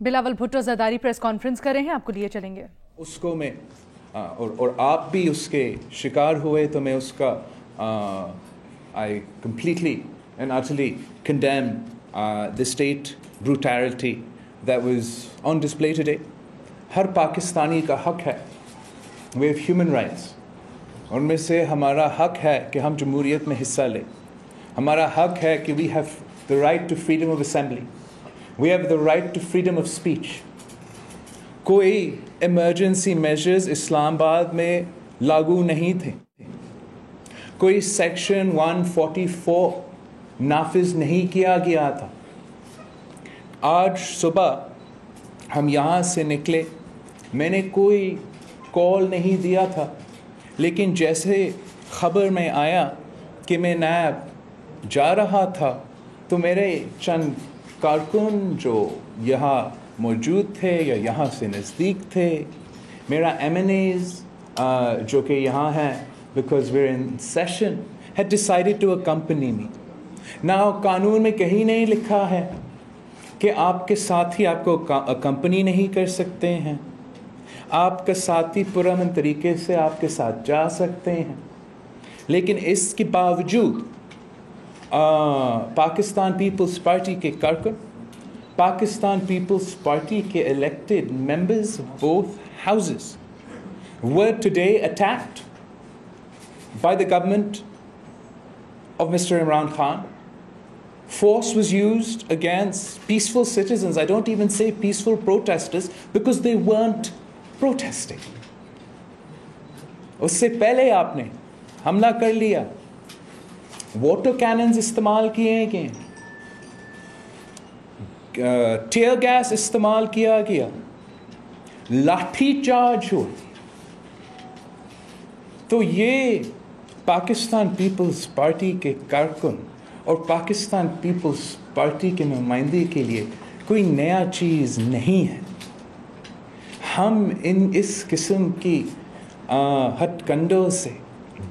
Bilawal Bhutto Zardari press conference کر رہے ہیں، آپ کو لیے چلیں گے. اس کو میں اور آپ بھی اس کے شکار ہوئے تو میں اس کا I completely and utterly condemn the state brutality that was on display today. ہر پاکستانی کا حق ہے. We have human rights. ان میں سے ہمارا حق ہے کہ ہم جمہوریت میں حصہ لیں. ہمارا حق ہے کہ we have the right to freedom of assembly. We have the right to freedom of speech. کوئی ایمرجنسی میجرز اسلام آباد میں لاگو نہیں تھے. کوئی سیکشن 144 نافذ نہیں کیا گیا تھا. آج صبح ہم یہاں سے نکلے، میں نے کوئی کال نہیں دیا تھا، لیکن جیسے خبر میں آیا کہ میں نیب جا رہا تھا تو میرے چند کارکن جو یہاں موجود تھے یا یہاں سے نزدیک تھے، میرا MNAs جو کہ یہاں ہیں because we're in session, had decided to accompany me. Now قانون میں کہیں نہیں لکھا ہے کہ آپ کے ساتھی آپ کو اکمپنی نہیں کر سکتے ہیں. آپ کا ساتھی پرامن طریقے سے آپ کے ساتھ جا سکتے ہیں، لیکن اس کے باوجود پاکستان پیپلز پارٹی کے کارکن، پاکستان پیپلز پارٹی کے elected members of both houses were today attacked by the government of Mr. Imran Khan. Force was used against peaceful citizens. I don't even say peaceful protesters because they weren't protesting. اس سے پہلے آپ نے حملہ کر لیا، water cannons استعمال کیے گئے، ٹیئر گیس استعمال کیا گیا، لاٹھی چارج ہو. تو یہ پاکستان پیپلز پارٹی کے کارکن اور پاکستان پیپلز پارٹی کے نمائندے کے لیے کوئی نیا چیز نہیں ہے. ہم اس قسم کی ہتھ کنڈوں سے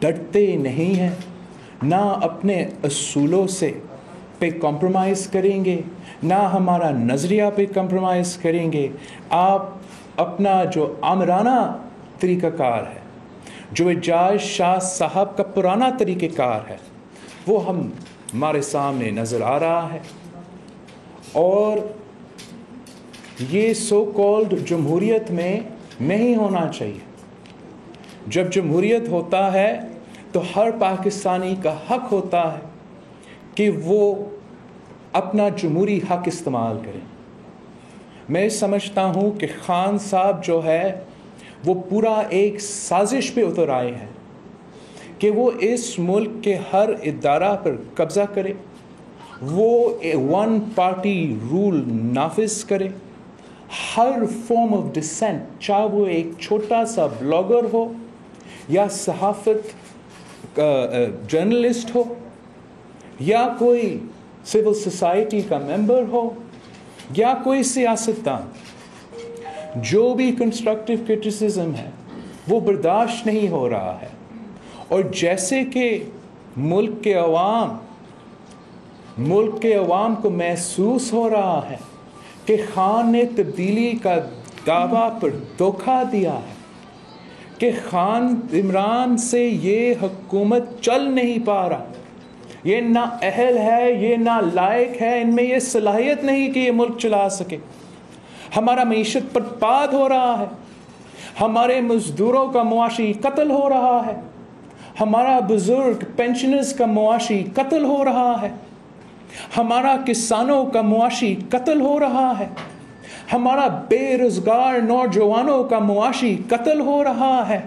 ڈرتے نہیں ہیں، نہ اپنے اصولوں سے پہ کمپرومائز کریں گے، نہ ہمارا نظریہ پہ کمپرومائز کریں گے. آپ اپنا جو آمرانہ طریقہ کار ہے، جو اعجاز شاہ صاحب کا پرانا طریقہ کار ہے، وہ ہمارے سامنے نظر آ رہا ہے. اور یہ سو کالڈ جمہوریت میں نہیں ہونا چاہیے. جب جمہوریت ہوتا ہے تو ہر پاکستانی کا حق ہوتا ہے کہ وہ اپنا جمہوری حق استعمال کریں. میں سمجھتا ہوں کہ خان صاحب جو ہے وہ پورا ایک سازش پہ اتر آئے ہیں کہ وہ اس ملک کے ہر ادارہ پر قبضہ کرے، وہ ون پارٹی رول نافذ کرے. ہر فارم آف ڈسینٹ، چاہے وہ ایک چھوٹا سا بلاگر ہو یا صحافت جرنلسٹ ہو یا کوئی سول سوسائٹی کا ممبر ہو یا کوئی سیاستدان، جو بھی کنسٹرکٹیو کرٹیسزم ہے وہ برداشت نہیں ہو رہا ہے. اور جیسے کہ ملک کے عوام کو محسوس ہو رہا ہے کہ خان نے تبدیلی کا دعویٰ پر دھوکہ دیا ہے، کہ خان عمران سے یہ حکومت چل نہیں پا رہا، یہ نا اہل ہے، یہ نا لائق ہے، ان میں یہ صلاحیت نہیں کہ یہ ملک چلا سکے. ہمارا معیشت برباد ہو رہا ہے، ہمارے مزدوروں کا معاشی قتل ہو رہا ہے، ہمارا بزرگ پینشنرز کا معاشی قتل ہو رہا ہے، ہمارا کسانوں کا معاشی قتل ہو رہا ہے، ہمارا بے روزگار نوجوانوں کا معاشی قتل ہو رہا ہے.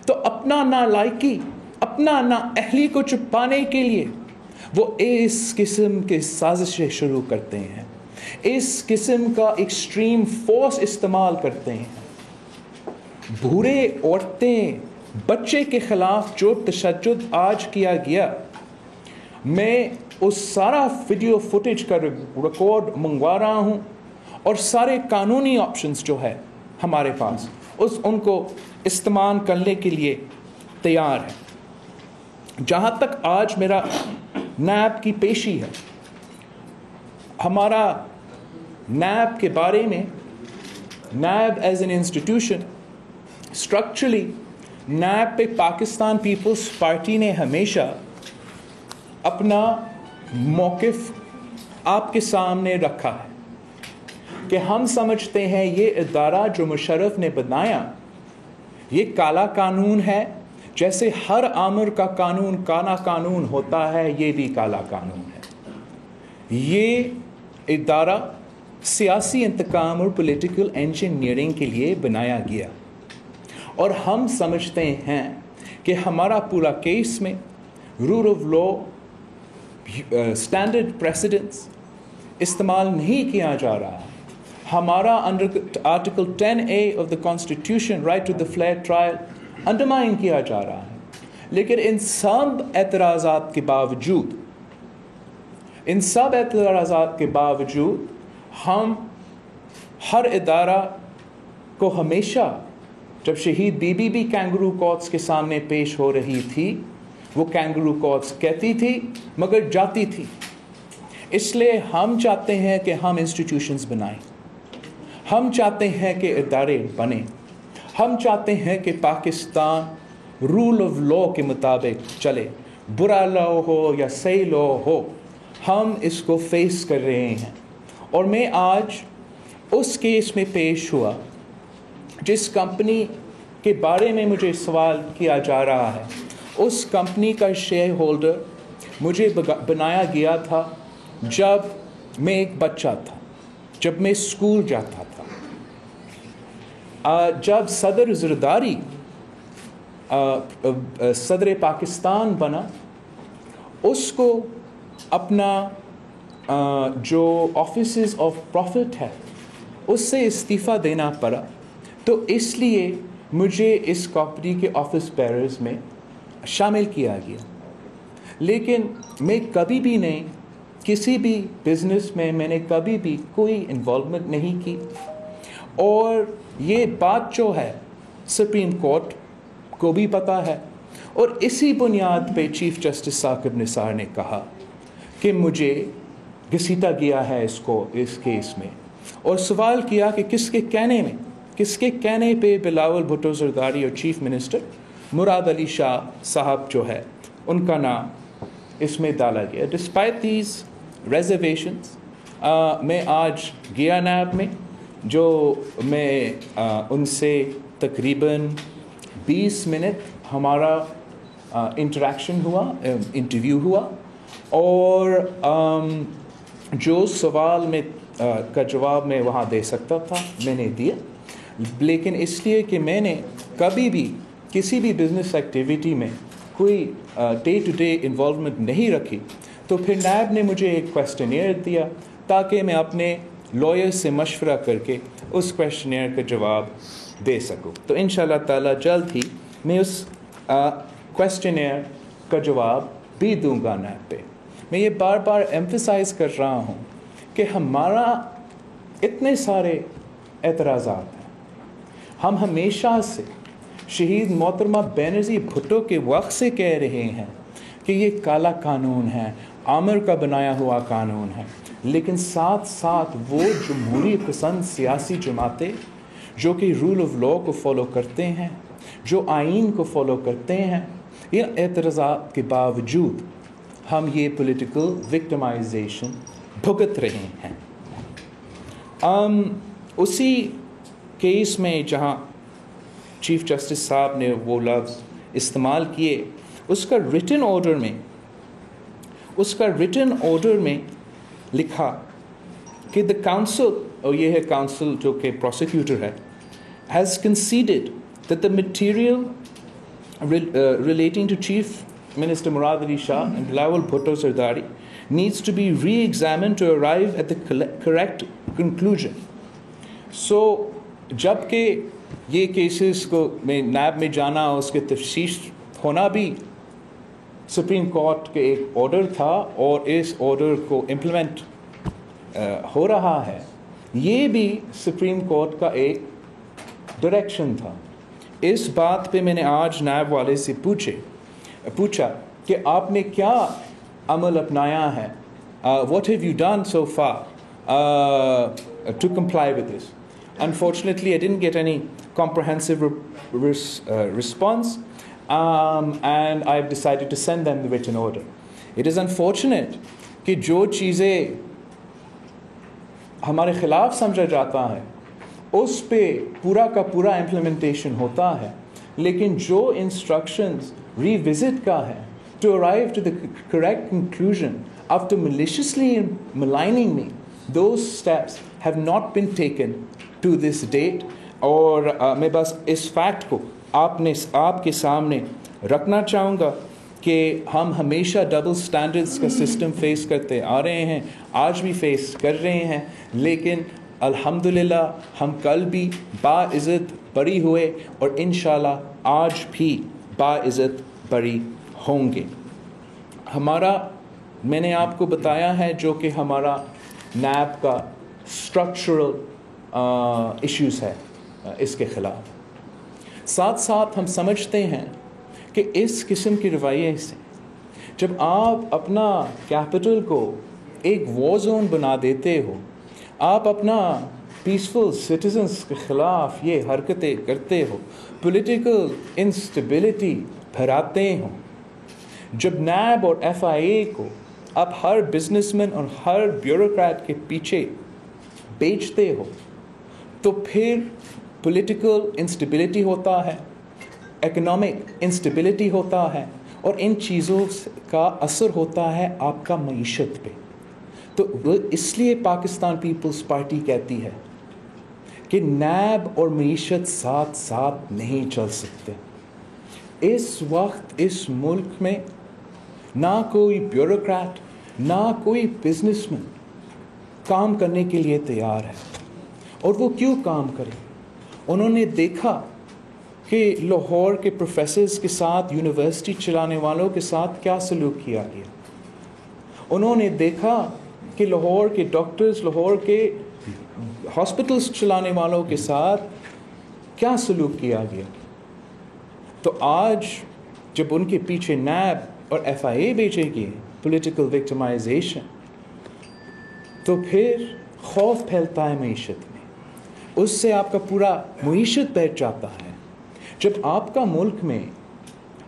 تو اپنا نالائکی، اپنا نااہلی کو چھپانے کے لیے وہ اس قسم کے سازشیں شروع کرتے ہیں، اس قسم کا ایکسٹریم فورس استعمال کرتے ہیں. بوڑھے، عورتیں، بچے کے خلاف جو تشدد آج کیا گیا، میں اس سارا ویڈیو فوٹیج کا ریکارڈ منگوا رہا ہوں، اور سارے قانونی آپشنز جو ہے ہمارے پاس ان کو استعمال کرنے کے لیے تیار ہے. جہاں تک آج میرا نیب کی پیشی ہے، ہمارا NAB کے بارے میں NAB as an institution structurally NAB پہ پاکستان پیپلز پارٹی نے ہمیشہ اپنا موقف آپ کے سامنے رکھا ہے کہ ہم سمجھتے ہیں یہ ادارہ جو مشرف نے بنایا یہ کالا قانون ہے، جیسے ہر آمر کا قانون کالا قانون ہوتا ہے، یہ بھی کالا قانون ہے۔ یہ ادارہ سیاسی انتقام اور پولیٹیکل انجینئرنگ کے لیے بنایا گیا، اور ہم سمجھتے ہیں کہ ہمارا پورا کیس میں rule of law, standard precedents استعمال نہیں کیا جا رہا ہے۔ ہمارا under article 10A of the constitution right to the fair trial undermine کیا جا رہا ہے۔ لیکن ان سب اعتراضات کے باوجود ہم ہر ادارہ کو ہمیشہ، جب شہید بی بی کینگرو کورٹس کے سامنے پیش ہو رہی تھی، وہ کینگرو کورٹس کہتی تھی مگر جاتی تھی۔ اس لیے ہم چاہتے ہیں کہ ہم انسٹیٹیوشنز بنائیں، ہم چاہتے ہیں کہ ادارے بنیں، ہم چاہتے ہیں کہ پاکستان رول آف لا کے مطابق چلے، برا لا ہو یا صحیح لا ہو، ہم اس کو فیس کر رہے ہیں۔ اور میں آج اس کیس میں پیش ہوا جس کمپنی کے بارے میں مجھے سوال کیا جا رہا ہے۔ اس کمپنی کا شیئر ہولڈر مجھے بنایا گیا تھا جب میں ایک بچہ تھا، جب میں اسکول جاتا تھا۔ جب صدر زرداری صدر پاکستان بنا، اس کو اپنا جو آفیسز آف پروفٹ ہے اس سے استعفیٰ دینا پڑا، تو اس لیے مجھے اس کمپنی کے آفس بیئرز میں شامل کیا گیا۔ لیکن میں کبھی بھی نہیں، کسی بھی بزنس میں نے کبھی بھی کوئی انوالومنٹ نہیں کی، اور یہ بات جو ہے سپریم کورٹ کو بھی پتہ ہے، اور اسی بنیاد پہ چیف جسٹس ثاقب نثار نے کہا کہ مجھے گھسیٹا گیا ہے اس کیس میں، اور سوال کیا کہ کس کے کہنے پہ بلاول بھٹو زرداری اور چیف منسٹر مراد علی شاہ صاحب جو ہے ان کا نام اس میں ڈالا گیا۔ ڈسپائٹ دیز ریزرویشنز میں آج گیا نیب میں، جو میں ان سے تقریباً 20 منٹ ہمارا انٹریکشن ہوا، انٹرویو ہوا، اور جو سوال میں کا جواب میں وہاں دے سکتا تھا میں نے دیا۔ لیکن اس لیے کہ میں نے کبھی بھی کسی بھی بزنس ایکٹیویٹی میں کوئی ڈے ٹو ڈے انوالومنٹ نہیں رکھی، تو پھر نیب نے مجھے ایک کویسچنیئر دیا تاکہ میں اپنے لائر سے مشورہ کر کے اس کویسچنیئر کا جواب دے سکوں۔ تو انشاءاللہ تعالیٰ جلد ہی میں اس کویسچنیئر کا جواب بھی دوں گا نیب پہ۔ میں یہ بار بار ایمفسائز کر رہا ہوں کہ ہمارا اتنے سارے اعتراضات ہیں، ہم ہمیشہ سے شہید محترمہ بینظیر بھٹو کے وقت سے کہہ رہے ہیں کہ یہ کالا قانون ہے، آمر کا بنایا ہوا قانون ہے، لیکن ساتھ ساتھ وہ جمہوری پسند سیاسی جماعتیں جو کہ رول آف لا کو فالو کرتے ہیں، جو آئین کو فالو کرتے ہیں، ان اعتراضات کے باوجود ہم یہ پولیٹیکل وکٹمائزیشن بھگت رہے ہیں۔ اسی کیس میں جہاں چیف جسٹس صاحب نے وہ لفظ استعمال کیے، اس کا ریٹن آرڈر میں لکھا کہ دا کاؤنسل، اور یہ ہے کاؤنسل جو کہ پروسیکیوٹر ہے، has conceded that the material relating to Chief Minister Murad Ali Shah and Bilawal Bhutto Zardari needs to be re-examined to arrive at the correct conclusion. So جب کہ یہ کیسز کو میں نیب میں جانا، اس کے تفتیش ہونا بھی سپریم کورٹ کے ایک آرڈر تھا، اور اس آرڈر کو امپلیمنٹ ہو رہا ہے، یہ بھی سپریم کورٹ کا ایک ڈائریکشن تھا۔ اس بات پہ میں نے آج نیب والے سے پوچھا کہ آپ نے کیا عمل اپنایا ہے، what have you done so for to comply with this. Unfortunately, I didn't get any comprehensive response, and I've decided to send them the written order. It is unfortunate کہ جو چیزیں ہمارے خلاف سمجھا جاتا ہے اس پہ پورا کا پورا امپلیمنٹیشن ہوتا ہے, لیکن جو انسٹرکشنز ریوزٹ کا ہے to arrive to the correct conclusion after maliciously maligning me, those steps have not been taken to this date. اور میں بس اس فیکٹ کو آپ کے سامنے رکھنا چاہوں گا کہ ہم ہمیشہ ڈبل سٹینڈرڈس کا سسٹم فیس کرتے آ رہے ہیں, آج بھی فیس کر رہے ہیں, لیکن الحمدللہ ہم کل بھی باعزت بری ہوئے اور انشاءاللہ آج بھی باعزت بری ہوں گے. میں نے آپ کو بتایا ہے جو کہ ہمارا نیب کا اسٹرکچرل ایشوز ہے اس کے خلاف. ساتھ ساتھ ہم سمجھتے ہیں کہ اس قسم کے رویے سے جب آپ اپنا کیپٹل کو ایک وار زون بنا دیتے ہو, آپ اپنا پیسفل سٹیزنس کے خلاف یہ حرکتیں کرتے ہو, پولیٹیکل انسٹیبلٹی پھیلاتے ہو, جب نیب اور FIA کو آپ ہر بزنس مین اور ہر بیوروکریٹ کے پیچھے بیچتے ہو, تو پھر پولیٹیکل انسٹیبلٹی ہوتا ہے, اکنامک انسٹیبلٹی ہوتا ہے, اور ان چیزوں کا اثر ہوتا ہے آپ کا معیشت پہ. تو اس لیے پاکستان پیپلز پارٹی کہتی ہے کہ نیب اور معیشت ساتھ ساتھ نہیں چل سکتے. اس وقت اس ملک میں نہ کوئی بیوروکریٹ نہ کوئی بزنس مین کام کرنے کے لیے تیار ہے. اور وہ کیوں کام کرے؟ انہوں نے دیکھا کہ لاہور کے پروفیسرز کے ساتھ, یونیورسٹی چلانے والوں کے ساتھ کیا سلوک کیا گیا. انہوں نے دیکھا کہ لاہور کے ڈاکٹرز, لاہور کے ہاسپٹلز چلانے والوں کے ساتھ کیا سلوک کیا گیا. تو آج جب ان کے پیچھے نیب اور FIA بیچے گی پولیٹیکل وکٹمائزیشن, تو پھر خوف پھیلتا ہے معیشت میں, اس سے آپ کا پورا معیشت بیٹھ جاتا ہے. جب آپ کا ملک میں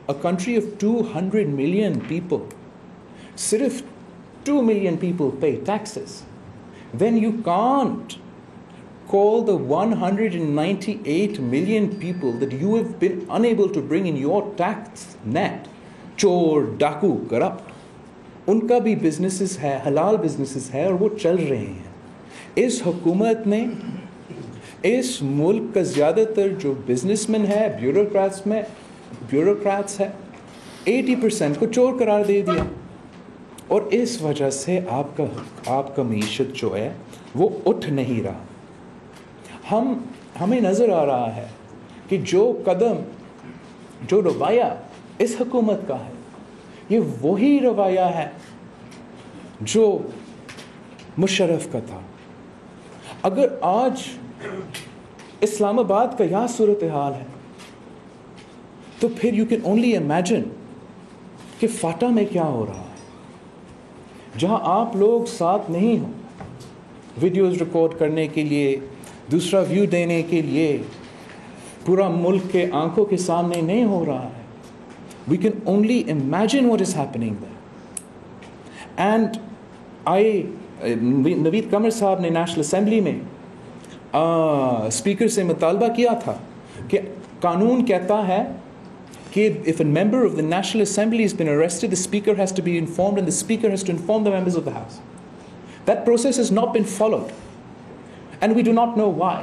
a country of 200 million people, صرف 2 million people pay taxes, then you can't call the 198 million people that you have been unable to bring in your tax net چور, ڈاکو, کرپٹ. ان کا بھی بزنسز ہے, حلال بزنسز ہے, اور وہ چل رہے ہیں. اس حکومت نے اس ملک کا زیادہ تر جو بزنس مین ہے, بیوروکریٹس ہے, 80% کو چور قرار دے دیا. اور اس وجہ سے آپ کا معیشت جو ہے وہ اٹھ نہیں رہا. ہمیں نظر آ رہا ہے کہ جو قدم, جو رویہ اس حکومت کا ہے, یہ وہی رویہ ہے جو مشرف کا تھا. اگر آج اسلام آباد کا یہ صورتحال ہے, تو پھر یو کین اونلی امیجن کہ فاٹا میں کیا ہو رہا ہے, جہاں آپ لوگ ساتھ نہیں ہوں ویڈیوز ریکارڈ کرنے کے لیے, دوسرا ویو دینے کے لیے, پورا ملک کے آنکھوں کے سامنے نہیں ہو رہا ہے. We can only imagine what is happening there. And نوید قمر صاحب نے نیشنل اسمبلی میں اسپیکر سے مطالبہ کیا تھا کہ قانون کہتا ہے کہ if a member of the National Assembly has been arrested, the speaker has to be informed and the speaker has to inform the members of the House. That process has not been followed. And we do not know why.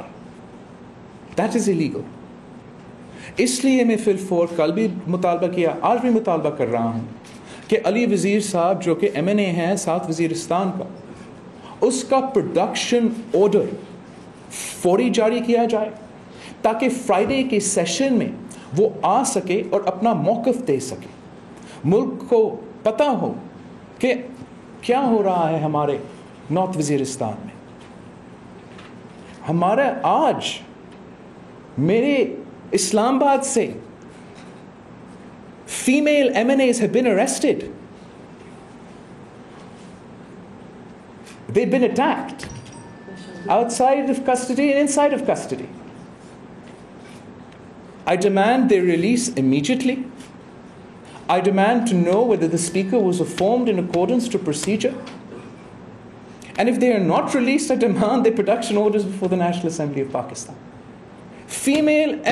That is illegal. اس لیے میں فی الفور کل بھی مطالبہ کیا, آج بھی مطالبہ کر رہا ہوں کہ علی وزیر صاحب جو کہ MNA ہیں ساؤتھ وزیرستان کا, اس کا پروڈکشن آرڈر فوری جاری کیا جائے تاکہ فرائیڈے کے سیشن میں وہ آ سکے اور اپنا موقف دے سکے. ملک کو پتہ ہو کہ کیا ہو رہا ہے ہمارے نارتھ وزیرستان میں. ہمارا آج میرے اسلام آباد سے female MNAs have been arrested. They've been attacked. outside of custody and inside of custody. I demand their release immediately. I demand to know whether the Speaker was informed in accordance to procedure. And if they are not released, I demand their production orders before the National Assembly of Pakistan. Female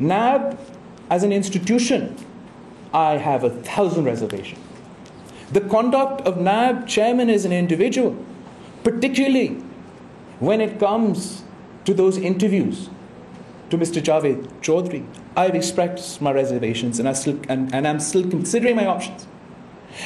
NAB as an institution, I have 1,000 reservations. The conduct of NAB chairman as an individual, particularly when it comes to those interviews to Mr. Javed Chaudhry, I've expressed my reservations and I'm still considering my options.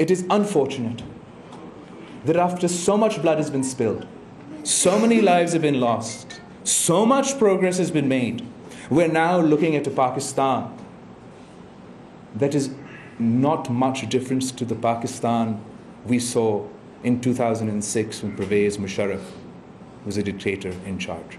it is unfortunate that after so much blood has been spilled, so many lives have been lost, so much progress has been made, we're now looking at a Pakistan that is not much difference to the Pakistan we saw in 2006 when Pervez Musharraf was a dictator in charge.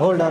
hold on.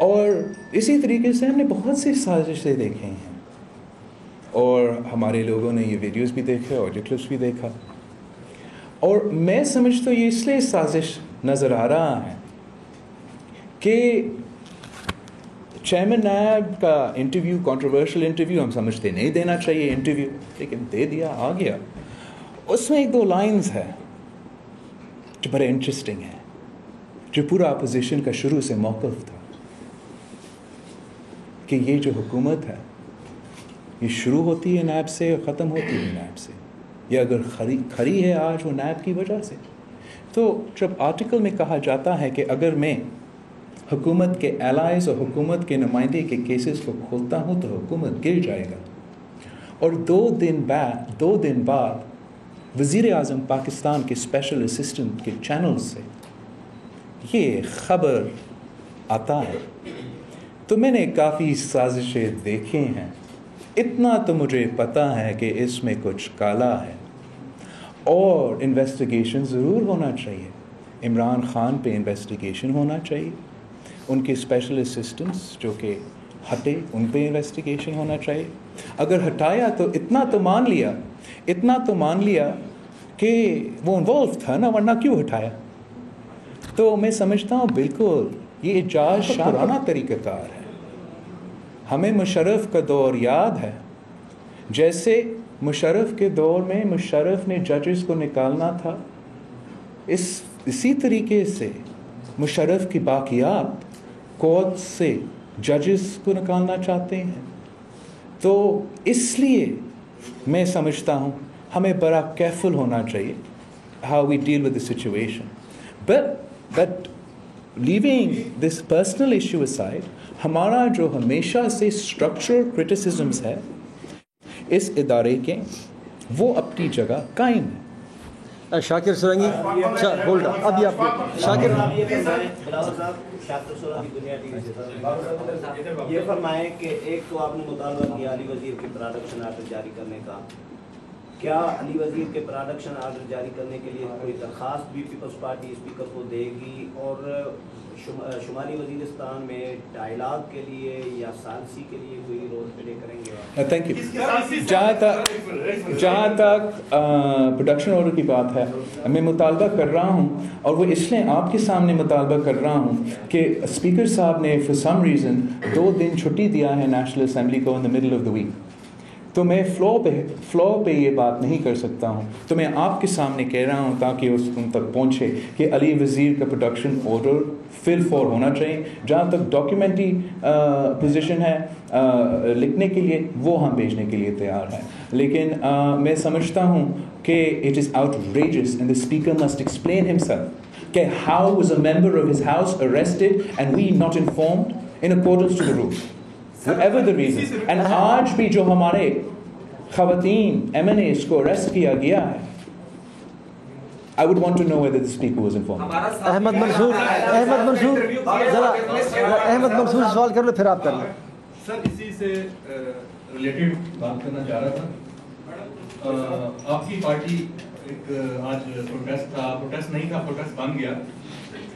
اور اسی طریقے سے ہم نے بہت سی سازشیں دیکھے ہیں اور ہمارے لوگوں نے یہ ویڈیوز بھی دیکھے آڈیو کلپس بھی دیکھا. اور میں سمجھتا ہوں یہ اس لیے سازش نظر آ رہا ہے کہ چیئرمین نیب کا انٹرویو کنٹروورشل انٹرویو ہم سمجھتے نہیں دینا چاہیے انٹرویو، لیکن دے دیا، آ گیا. اس میں ایک دو لائنز ہے جو بڑے انٹرسٹنگ ہیں، جو پورا اپوزیشن کا شروع سے موقف تھا کہ یہ جو حکومت ہے یہ شروع ہوتی ہے نیب سے اور ختم ہوتی ہے نیب سے، یا اگر کھڑی ہے آج وہ نیب کی وجہ سے. تو جب آرٹیکل میں کہا جاتا ہے کہ اگر میں حکومت کے الائز اور حکومت کے نمائندے کے کیسز کو کھولتا ہوں تو حکومت گر جائے گا، اور دو دن بعد وزیر اعظم پاکستان کے اسپیشل اسسٹنٹ کے چینل سے یہ خبر آتا ہے، تو میں نے کافی سازشیں دیکھے ہیں. اتنا تو مجھے پتہ ہے کہ اس میں کچھ کالا ہے اور انویسٹیگیشن ضرور ہونا چاہیے. عمران خان پہ انویسٹیگیشن ہونا چاہیے، ان کے اسپیشل اسسٹنٹس جو کہ ہٹے ان پہ انویسٹیگیشن ہونا چاہیے. اگر ہٹایا تو اتنا تو مان لیا کہ وہ انوالو تھا نا، ورنہ کیوں ہٹایا؟ تو میں سمجھتا ہوں بالکل یہ اعجاز شاہانہ طریقہ کار ہے. ہمیں مشرف کا دور یاد ہے، جیسے مشرف کے دور میں مشرف نے ججز کو نکالنا تھا، اسی طریقے سے مشرف کی باقیات کورٹ سے ججز کو نکالنا چاہتے ہیں. تو اس لیے میں سمجھتا ہوں ہمیں بڑا کیئرفل ہونا چاہیے how we deal with the situation. But leaving this personal issue aside, ہمارا جو ہمیشہ سے اسٹرکچرل کرٹیسزمز ہے اس ادارے کے، وہ اپنی جگہ قائم ہے. شاکر سرنگی ہولڈ ابھی آپ شاکر یہ فرمائیں کہ ایک تو آپ نے مطالبہ کیا علی وزیر کے پروڈکشن آرڈر جاری کرنے کا، کیا علی وزیر کے پروڈکشن آرڈر جاری کرنے کے لیے کوئی درخواست بھی پیپلز پارٹی اسپیکر کو دے گی، اور شمالی وزیرستان میں ڈائلاگ کے لیے یا ثالثی کے لیے کوئی رول پلے کریں گے؟ Thank you. جہاں تک پروڈکشن آرڈر کی بات ہے، میں مطالبہ کر رہا ہوں، اور وہ اس لیے آپ کے سامنے مطالبہ کر رہا ہوں کہ اسپیکر صاحب نے فار سم ریزن 2 دن چھٹی دیا ہے نیشنل اسمبلی کو in the middle of the week. تو میں فلور پہ یہ بات نہیں کر سکتا ہوں، تو میں آپ کے سامنے کہہ رہا ہوں تاکہ اس ان تک پہنچے کہ علی وزیر کا پروڈکشن آرڈر فل فور ہونا چاہیے. جہاں تک ڈاکیومنٹری پوزیشن ہے لکھنے کے لیے، وہ ہم بھیجنے کے لیے تیار ہیں. لیکن میں سمجھتا ہوں کہ it is outrageous and the speaker must explain himself کہ how was a member of his house arrested and we not informed in accordance to the rules, whatever the reason. And آج بھی جو ہمارے خواتین MNAs کو arrest کیا گیا ہے، I would want to know whether the speaker was informed. Ahmad منصور ذرا احمد منصور سوال کر لو پھر آپ کر لیں. سر اسی سے ریلیٹڈ بات کرنا چاہ رہا تھا. آپ کی پارٹی ایک آج پروٹیسٹ تھا، پروٹیسٹ نہیں تھا، پروٹیسٹ بن گیا.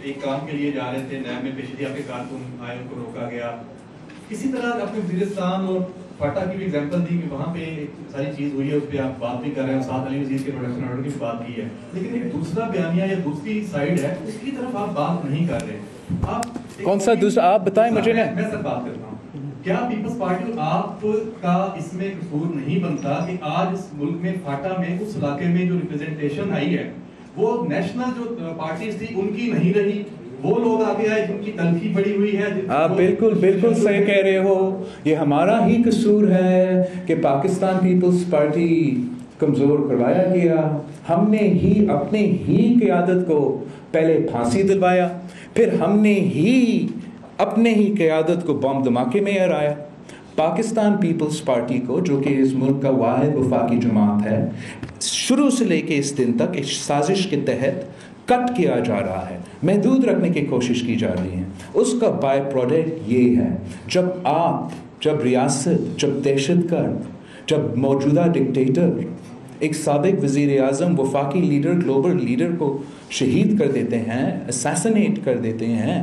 ایک کام کے لیے جا رہے تھے، نیب میں پیشیدگی آپ کے کارکن آئے، ان کو روکا گیا. اسی طرح اپنے وزیرستان اور فاٹا کی بھی ایگزامپل دی کہ وہاں پہ ساری چیز ہوئی ہے، اس پہ آپ بات بھی کر رہے ہیں، ساتھ علی وزیر کے پروڈکشن آرڈر کی بھی بات کی ہے. لیکن ایک دوسرا بیانیہ یا دوسری سائڈ ہے، اس کی طرف آپ بات نہیں کر رہے. آپ کون سا دوسرا آپ بتائیں مجھے نا. میں سر بات کرتا ہوں، کیا پیپلز پارٹی آپ کا اس میں قصور نہیں بنتا کہ آج اس ملک میں فاٹا میں اس علاقے میں جو ریپرزنٹیشن آئی ہے وہ نیشنل جو پارٹیز تھی ان کی نہیں رہی، وہ لوگ آگے آئے جن کی تلخی بڑی ہوئی ہے. آپ بالکل صحیح کہہ رہے ہو. یہ ہمارا ہی قصور ہے کہ پاکستان پیپلز پارٹی کمزور کروایا گیا. ہم نے ہی اپنے ہی قیادت کو پہلے پھانسی دلوایا، پھر ہم نے ہی اپنے ہی قیادت کو بم دھماکے میں ہرایا. پاکستان پیپلز پارٹی کو، جو کہ اس ملک کا واحد وفاقی جماعت ہے، شروع سے لے کے اس دن تک اس سازش کے تحت کٹ کیا جا رہا ہے، محدود رکھنے کی کوشش کی جا رہی ہے. اس کا بائی پروڈکٹ یہ ہے، جب ریاست، جب دہشت گرد، جب موجودہ ڈکٹیٹر ایک سابق وزیر اعظم، وفاقی لیڈر، گلوبل لیڈر کو شہید کر دیتے ہیں، اسیسنیٹ کر دیتے ہیں،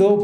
2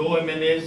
2 MLAs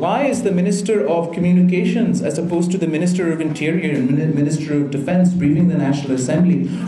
Why is the Minister of Communications as opposed to the Minister of Interior and Minister of Defense briefing the National Assembly?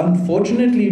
unfortunately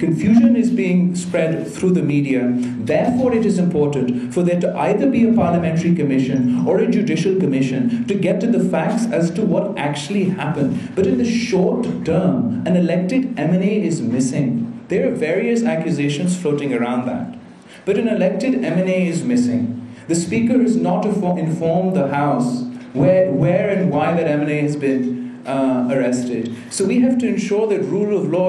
confusion is being spread through the media. Therefore it is important for there to either be a parliamentary commission or a judicial commission to get to the facts as to what actually happened. But in the short term, an elected MNA is missing. There are various accusations floating around that. But an elected MNA is missing. The Speaker has not informed the House where and why that MNA has been arrested. So we have to ensure that rule of law,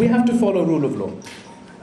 We have to follow rule of law।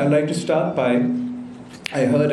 I'd like to start by I heard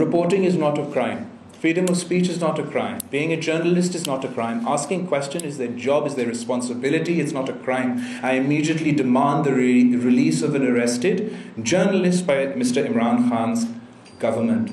Reporting is not a crime. Freedom of speech is not a crime. Being a journalist is not a crime. Asking questions is their job, is their responsibility. It's not a crime. I immediately demand the release of an arrested journalist by Mr. Imran Khan's government.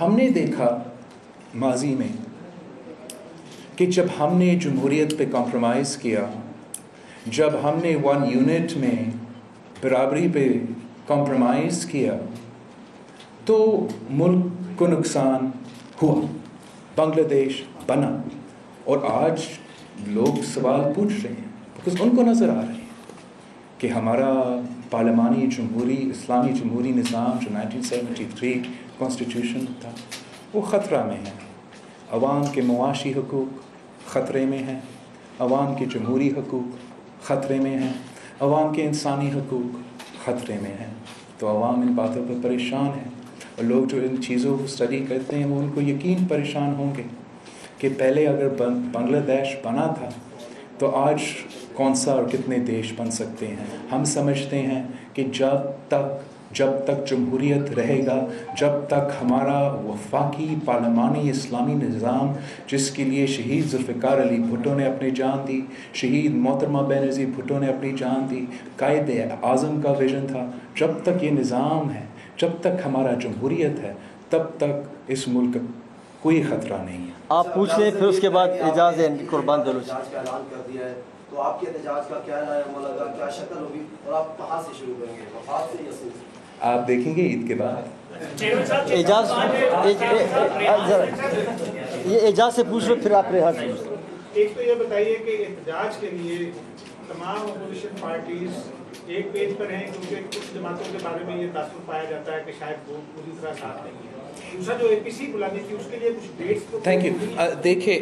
ہم نے دیکھا ماضی میں کہ جب ہم نے جمہوریت پہ کمپرومائز کیا، جب ہم نے 1 یونٹ میں برابری پہ کمپرومائز کیا تو ملک کو نقصان ہوا، بنگلہ دیش بنا. اور آج لوگ سوال پوچھ رہے ہیں because ان کو نظر آ رہے ہیں کہ ہمارا پارلیمانی جمہوری اسلامی جمہوری نظام جو 1973 کانسٹیٹیوشن تھا وہ خطرہ میں ہے. عوام کے معاشی حقوق خطرے میں ہیں، عوام کے جمہوری حقوق خطرے میں ہیں، عوام کے انسانی حقوق خطرے میں ہیں. تو عوام ان باتوں پر پریشان ہیں، اور لوگ جو ان چیزوں کو اسٹڈی کرتے ہیں وہ ان کو یقین پریشان ہوں گے کہ پہلے اگر بنگلہ دیش بنا تھا تو آج کون سا اور کتنے دیش بن سکتے ہیں. ہم سمجھتے ہیں کہ جب تک جمہوریت رہے گا، جب تک ہمارا وفاقی پارلیمانی اسلامی نظام جس کے لیے شہید ذوالفقار علی بھٹو نے اپنی جان دی، شہید محترمہ بینظیر بھٹو نے اپنی جان دی، قائد اعظم کا ویژن تھا، جب تک یہ نظام ہے، جب تک ہمارا جمہوریت ہے، تب تک اس ملک کا کوئی خطرہ نہیں ہے. آپ پوچھ لیں پھر اس کے بعد اعجاز ہے قربان بلوچ. احتجاج کا اعلان کر دیا ہے تو آپ کے احتجاج کا کیا عمل ہوگا، کیا شکل ہوگی، اور آپ کہاں سے شروع کریں گے، وفات سے یا سود سے؟ آپ دیکھیں گے عید کے بعد. اعجاز یہ اعجاز سے پوچھ لو پھر آپ ریحان سے. ایک تو یہ بتائیے کہ احتجاج کے لیے تمام اپوزیشن پارٹیز ایک پیج پر ہیں، کیونکہ کچھ جماعتوں کے بارے میں یہ تاثر پایا جاتا ہے کہ شاید وہ پوری طرح ساتھ نہیں ہے. دوسرا جو APC بلانی تھی اس کے لیے کچھ ڈیٹس تو تھینک یو. دیکھیے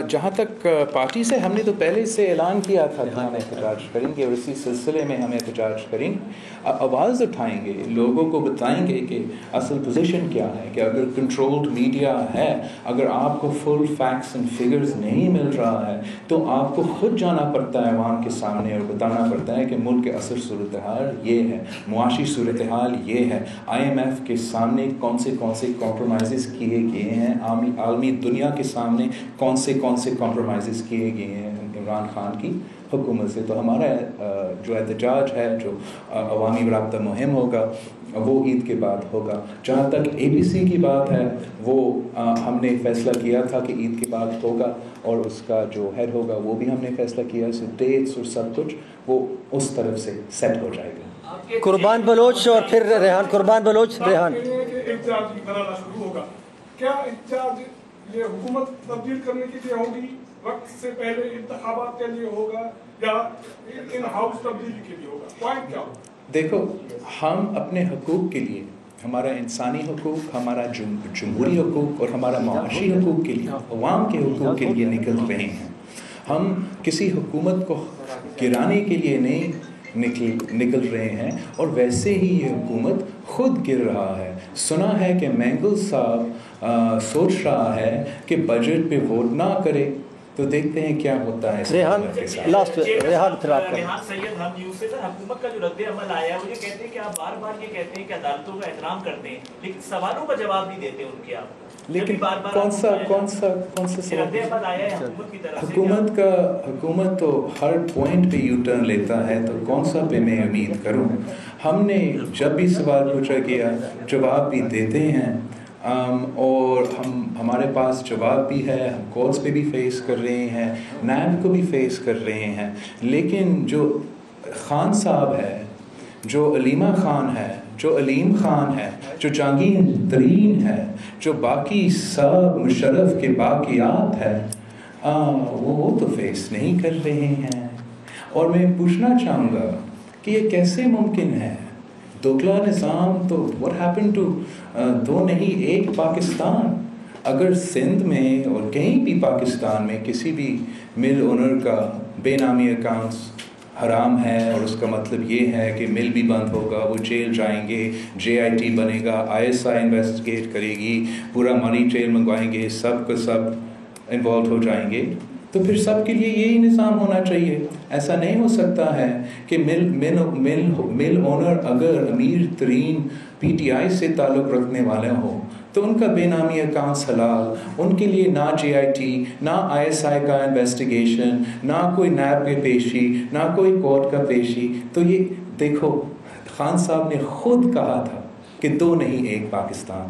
جہاں تک پارٹی سے ہم نے تو پہلے سے اعلان کیا تھا کہ ہم احتجاج کریں گے، اور اسی سلسلے میں ہم احتجاج کریں گے، آواز اٹھائیں گے، لوگوں کو بتائیں گے کہ اصل پوزیشن کیا ہے، کہ اگر کنٹرولڈ میڈیا ہے، اگر آپ کو فل فیکٹس اینڈ فگرز نہیں مل رہا ہے تو آپ کو خود جانا پڑتا ہے عوام کے سامنے اور بتانا پڑتا ہے کہ ملک کے اصل صورتحال یہ ہے، معاشی صورتحال یہ ہے، IMF کے سامنے کون سے کمپرومائزز کیے گئے ہیں، عالمی دنیا کے سامنے کون سے کمپرومائزز کیے گئے ہیں عمران خان کی حکومت سے. تو ہمارا جو احتجاج ہے، جو عوامی رابطہ مہم ہوگا، وہ عید کے بعد ہوگا. جہاں تک APC کی بات ہے، وہ ہم نے فیصلہ کیا تھا کہ عید کے بعد ہوگا، اور اس کا جو ہیڈ ہوگا وہ بھی ہم نے فیصلہ کیا ہے. ڈیٹس اور سب کچھ وہ اس طرف سے سیٹ ہو جائے گا. قربان بلوچ اور پھر ریحان. قربان بلوچ ریحان. احتجاج بنانا شروع ہوگا، کیا احتجاج یہ حکومت تبدیل کرنے کے لیے ہوگی، وقت سے پہلے انتخابات کے لیے ہوگا، یا ان ہاؤس تبدیلی کے لیے ہوگا؟ پوائنٹ کیا ہوگا؟ دیکھو، ہم اپنے حقوق کے لیے، ہمارا انسانی حقوق، ہمارا جمہوری حقوق اور ہمارا معاشی حقوق کے لیے، عوام کے حقوق کے لیے نکل رہے ہیں. ہم کسی حکومت کو گرانے کے لیے نہیں نکل رہے ہیں، اور ویسے ہی یہ حکومت خود گر رہا ہے. سنا ہے کہ مینگل صاحب سوچ رہا ہے کہ بجٹ پہ ووٹ نہ کرے، تو دیکھتے ہیں کیا ہوتا ہے. ریحان لاسٹ. ریحان پھر آپ کا. ریحان سید ہم نیوز سے. سر، حکومت کا جو رد عمل آیا ہے وہ یہ کہتے ہیں کہ آپ بار بار یہ کہتے ہیں کہ عدالتوں کا احترام کرتے ہیں، لیکن سوالوں کا جواب نہیں دیتے ان کے. آپ لیکن کون سا رد عمل آیا ہے حکومت کی طرف سے؟ حکومت تو ہر پوائنٹ پہ یو ٹرن لیتا ہے، تو کون سا پہ میں امید کروں. ہم نے جب بھی سوال پوچھا گیا جواب بھی دیتے ہیں، اور ہمارے پاس جواب بھی ہے. ہم کورٹس پہ بھی فیس کر رہے ہیں، نیب کو بھی فیس کر رہے ہیں. لیکن جو خان صاحب ہے، جو علیمہ خان ہے، جو علیم خان ہے، جو جہانگیر ترین ہے، جو باقی سب مشرف کے باقیات ہے، وہ تو فیس نہیں کر رہے ہیں. اور میں پوچھنا چاہوں گا کہ یہ کیسے ممکن ہے؟ دوگلا نظام تو what happened to دو نہیں ایک پاکستان. اگر سندھ میں اور کہیں بھی پاکستان میں کسی بھی مل اونر کا بے نامی اکاؤنٹس حرام ہے، اور اس کا مطلب یہ ہے کہ مل بھی بند ہوگا، وہ جیل جائیں گے، JIT بنے گا، ISI انویسٹیگیٹ کرے گی، پورا منی ٹریل منگوائیں گے، سب کا سب انوالو ہو جائیں گے، تو پھر سب کے لیے یہی نظام ہونا چاہیے. ایسا نہیں ہو سکتا ہے کہ مل اونر اگر امیر ترین PTI سے تعلق رکھنے والے ہوں تو ان کا بے نامی اکاؤنٹس حلال، ان کے لیے نہ JIT، نہ ISI کا انویسٹیگیشن، نہ کوئی نیب کی پیشی، نہ کوئی کورٹ کا پیشی. تو یہ دیکھو، خان صاحب نے خود کہا تھا کہ دو نہیں ایک پاکستان.